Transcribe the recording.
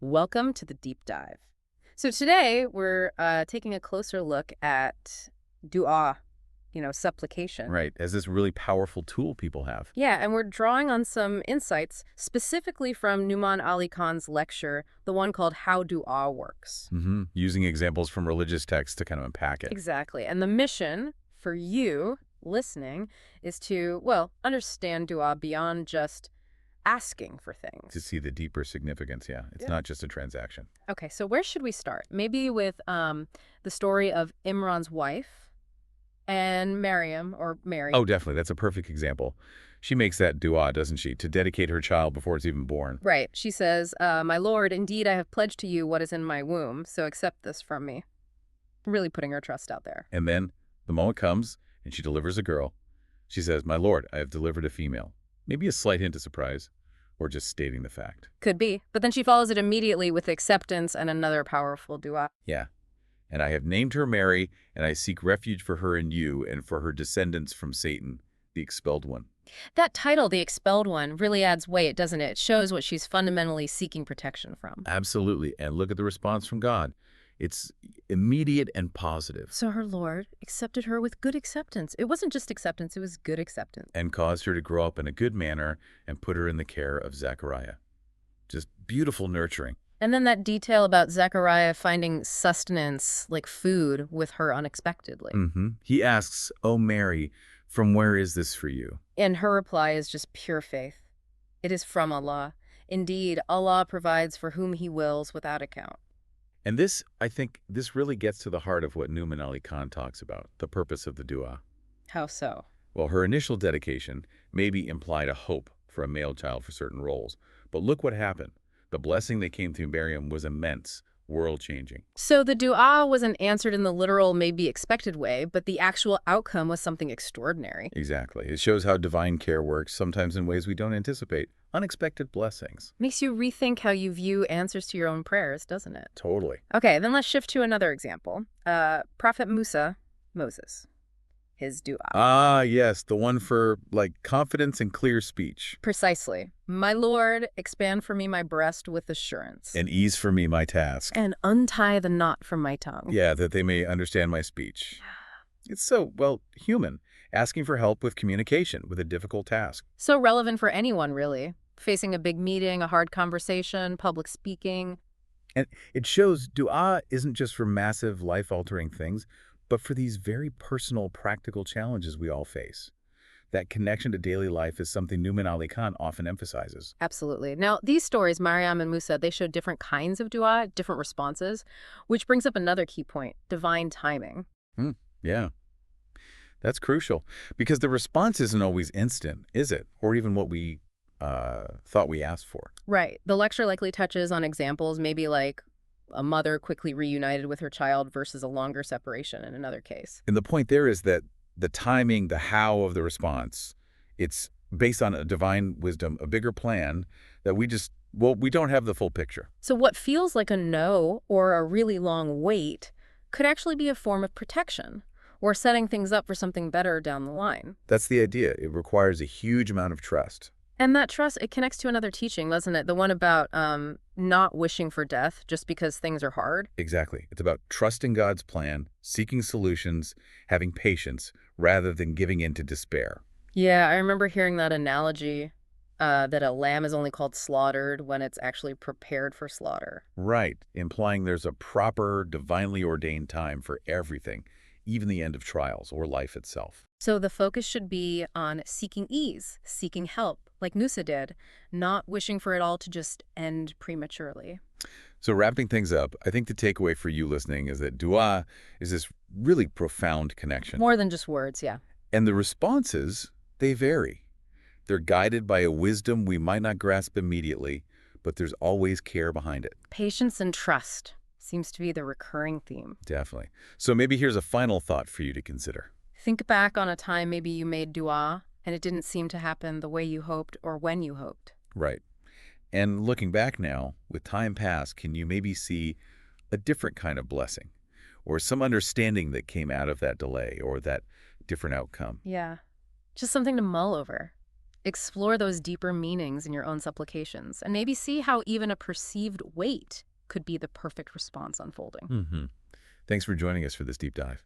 Welcome to the deep dive. So today we're taking a closer look at dua, supplication. Right, as this really powerful tool people have. Yeah, and we're drawing on some insights specifically from Nouman Ali Khan's lecture, the one called How Dua Works. Using examples from religious texts to kind of unpack it. Exactly. And the mission for you listening is to, well, understand dua beyond just asking for To things. see the deeper significance, yeah. It's Yeah. not just a transaction. Okay, so where should we start? Maybe with the story of Imran's wife and Maryam, or Mary. Oh, definitely. That's a perfect example. She makes that dua, doesn't she, to dedicate her child before it's even born. Right. She says, My Lord, indeed I have pledged to you what is in my womb, so accept this from me. Really putting her trust out there. And then the moment comes and she delivers a girl. She says, "My lord, I have delivered a female." Maybe a slight hint of surprise, or just stating the fact. Could be. But then she follows it immediately with acceptance and another powerful dua. Yeah. "And I have named her Mary, and I seek refuge for her in you and for her descendants from Satan, the expelled one." That title, the expelled one, really adds weight, doesn't it? It shows what she's fundamentally seeking protection from. Absolutely. And look at the response from God. It's immediate and positive, So her Lord accepted her with good acceptance. It wasn't just acceptance, it was good acceptance. and caused her to grow up in a good manner and put her in the care of Zechariah. Just beautiful nurturing. And then that detail about Zechariah finding sustenance, like food, with her unexpectedly. He asks, "Oh, Mary, from where is this for you?" And her reply is just pure faith. It is from Allah. Indeed, Allah provides for whom He wills without account. And this, I think, this really gets to the heart of what Nouman Ali Khan talks about, the purpose of the dua. How so? Well, her initial dedication maybe implied a hope for a male child for certain roles. But look what happened. The blessing that came through Miriam was immense, world-changing. So the dua wasn't answered in the literal, maybe expected way, but the actual outcome was something extraordinary. Exactly. It shows how divine care works, sometimes in ways we don't anticipate. Unexpected blessings. Makes you rethink how you view answers to your own prayers, doesn't it? Totally. Okay, then let's shift to another example. Prophet Musa, Moses, his dua. Ah, yes, the one for, like, confidence and clear speech. Precisely. My Lord, expand for me my breast with assurance. And ease for me my task. And untie the knot from my tongue. Yeah, that they may understand my speech. It's so, well, human, asking for help with communication with a difficult task. So relevant for anyone, really. Facing a big meeting, a hard conversation, public speaking. And it shows dua isn't just for massive, life-altering things, but for these very personal, practical challenges we all face. That connection to daily life is something Nouman Ali Khan often emphasizes. Absolutely. Now, these stories, Maryam and Musa, they show different kinds of dua, different responses, which brings up another key point, divine timing. Yeah, that's crucial, because the response isn't always instant, is it? Or even what we thought we asked for. Right. The lecture likely touches on examples, maybe like a mother quickly reunited with her child versus a longer separation in another case. And the point there is that the timing, the how of the response, it's based on a divine wisdom, a bigger plan that we just, well, we don't have the full picture. So what feels like a no or a really long wait could actually be a form of protection or setting things up for something better down the line. That's the idea. It requires a huge amount of trust. And that trust, it connects to another teaching, doesn't it? The one about not wishing for death just because things are hard. Exactly. It's about trusting God's plan, seeking solutions, having patience, rather than giving in to despair. Yeah, I remember hearing that analogy that a lamb is only called slaughtered when it's actually prepared for slaughter. Right, implying there's a proper, divinely ordained time for everything, even the end of trials or life itself. So the focus should be on seeking ease, seeking help, like Nusa did, not wishing for it all to just end prematurely. So wrapping things up, I think the takeaway for you listening is that dua is this really profound connection. More than just words, yeah. And the responses, they vary. They're guided by a wisdom we might not grasp immediately, but there's always care behind it. Patience and trust seems to be the recurring theme. Definitely. So maybe here's a final thought for you to consider. Think back on a time maybe you made dua and it didn't seem to happen the way you hoped or when you hoped. Right. And looking back now, with time past, can you maybe see a different kind of blessing or some understanding that came out of that delay or that different outcome? Yeah, just something to mull over. Explore those deeper meanings in your own supplications, and maybe see how even a perceived weight could be the perfect response unfolding. Thanks for joining us for this deep dive.